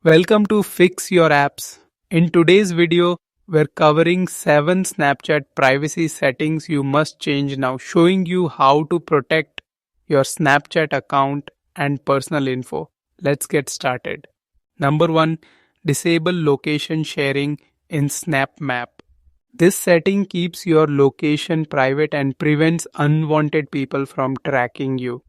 Welcome to Fix Your Apps. In today's video, we're covering 7 Snapchat privacy settings you must change now, showing you how to protect your Snapchat account and personal info. Let's get started. Number 1. Disable location sharing in Snap Map. This setting keeps your location private and prevents unwanted people from tracking you.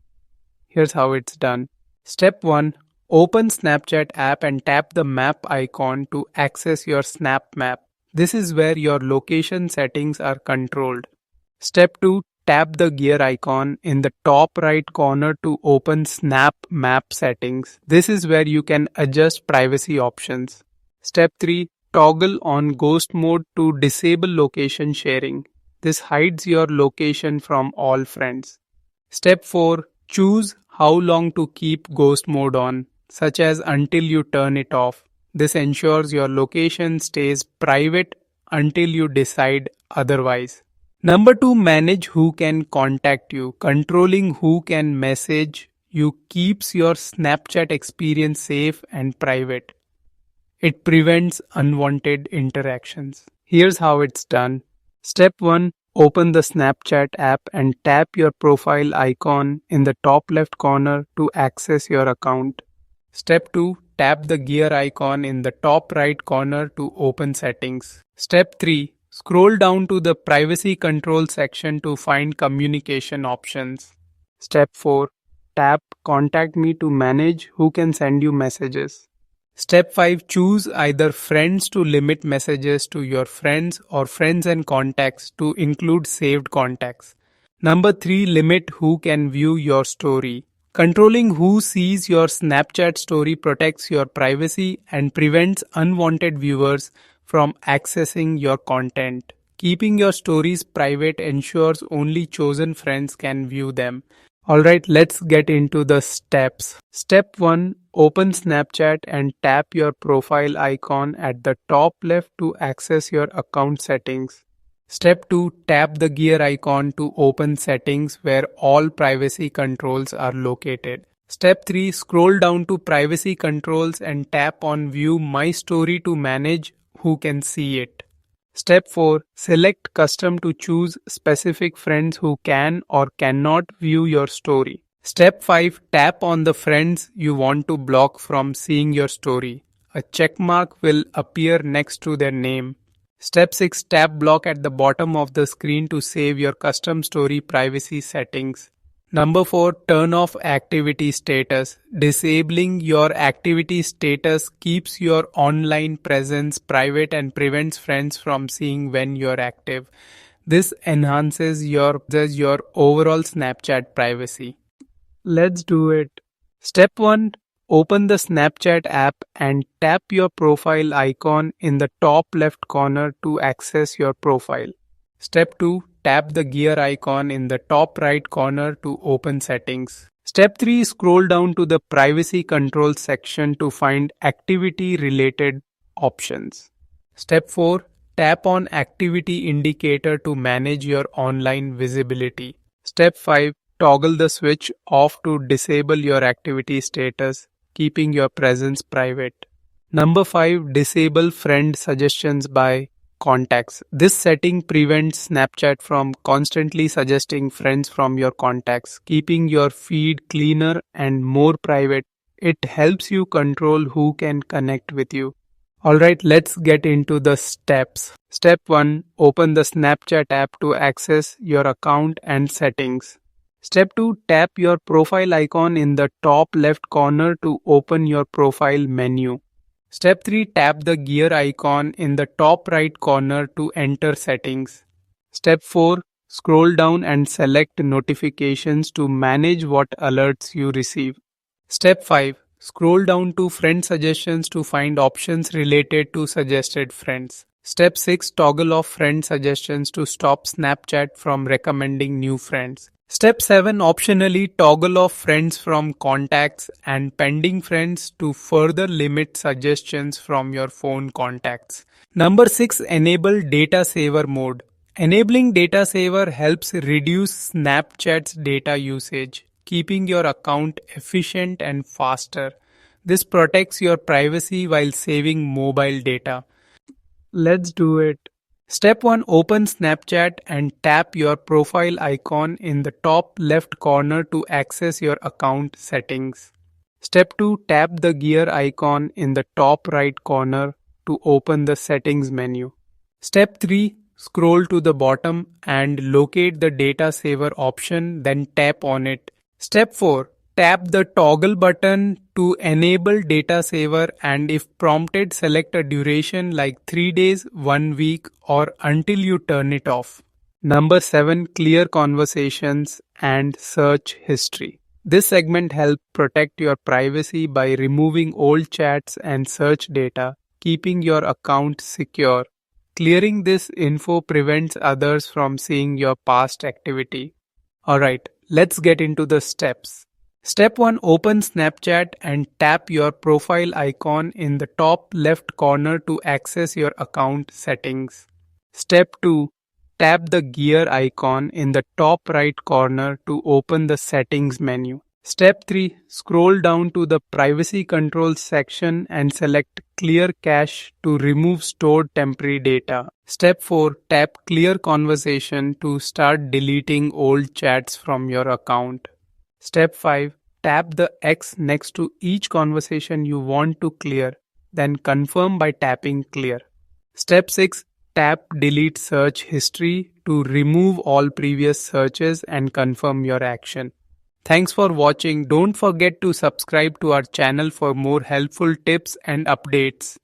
Here's how it's done. Step 1. Open Snapchat app and tap the map icon to access your Snap Map. This is where your location settings are controlled. Step 2. Tap the gear icon in the top right corner to open Snap Map settings. This is where you can adjust privacy options. Step 3. Toggle on ghost mode to disable location sharing. This hides your location from all friends. Step 4. Choose how long to keep ghost mode on, such as until you turn it off. This ensures your location stays private until you decide otherwise. Number 2. Manage who can contact you. Controlling who can message you keeps your Snapchat experience safe and private. It prevents unwanted interactions. Here's how it's done. Step 1. Open the Snapchat app and tap your profile icon in the top left corner to access your account. Step 2. Tap the gear icon in the top right corner to open settings. Step 3. Scroll down to the privacy control section to find communication options. Step 4. Tap Contact Me to manage who can send you messages. Step 5. Choose either friends to limit messages to your friends or friends and contacts to include saved contacts. Number 3. Limit who can view your story. Controlling who sees your Snapchat story protects your privacy and prevents unwanted viewers from accessing your content. Keeping your stories private ensures only chosen friends can view them. Alright, let's get into the steps. Step 1. Open Snapchat and tap your profile icon at the top left to access your account settings. Step 2. Tap the gear icon to open settings where all privacy controls are located. Step 3. Scroll down to privacy controls and tap on View My Story to manage who can see it. Step 4. Select Custom to choose specific friends who can or cannot view your story. Step 5. Tap on the friends you want to block from seeing your story. A check mark will appear next to their name. Step 6. Tap Block at the bottom of the screen to save your custom story privacy settings. Number 4. Turn off activity status. Disabling your activity status keeps your online presence private and prevents friends from seeing when you're active. This enhances your overall Snapchat privacy. Let's do it. Step 1. Open the Snapchat app and tap your profile icon in the top left corner to access your profile. Step 2. Tap the gear icon in the top right corner to open settings. Step 3. Scroll down to the privacy control section to find activity related options. Step 4. Tap on activity indicator to manage your online visibility. Step 5. Toggle the switch off to disable your activity status, keeping your presence private. Number 5. Disable friend suggestions by contacts. This setting prevents Snapchat from constantly suggesting friends from your contacts, keeping your feed cleaner and more private. It helps you control who can connect with you. Alright, let's get into the steps. Step 1. Open the Snapchat app to access your account and settings. Step 2. Tap your profile icon in the top left corner to open your profile menu. Step 3. Tap the gear icon in the top right corner to enter settings. Step 4. Scroll down and select notifications to manage what alerts you receive. Step 5. Scroll down to friend suggestions to find options related to suggested friends. Step 6. Toggle off friend suggestions to stop Snapchat from recommending new friends. Step 7. Optionally toggle off friends from contacts and pending friends to further limit suggestions from your phone contacts. Number 6. Enable data saver mode. Enabling data saver helps reduce Snapchat's data usage, keeping your account efficient and faster. This protects your privacy while saving mobile data. Let's do it. Step 1. Open Snapchat and tap your profile icon in the top left corner to access your account settings. Step 2. Tap the gear icon in the top right corner to open the settings menu. Step 3. Scroll to the bottom and locate the data saver option, then tap on it. Step 4. Tap the toggle button to enable data saver, and if prompted, select a duration like 3 days, 1 week, or until you turn it off. Number 7. Clear conversations and search history. This segment helps protect your privacy by removing old chats and search data, keeping your account secure. Clearing this info prevents others from seeing your past activity. Alright, let's get into the steps. Step 1. Open Snapchat and tap your profile icon in the top left corner to access your account settings. Step 2. Tap the gear icon in the top right corner to open the settings menu. Step 3. Scroll down to the privacy controls section and select Clear Cache to remove stored temporary data. Step 4. Tap Clear Conversation to start deleting old chats from your account. Step 5. Tap the X next to each conversation you want to clear, then confirm by tapping Clear. Step 6. Tap Delete Search History to remove all previous searches and confirm your action. Thanks for watching. Don't forget to subscribe to our channel for more helpful tips and updates.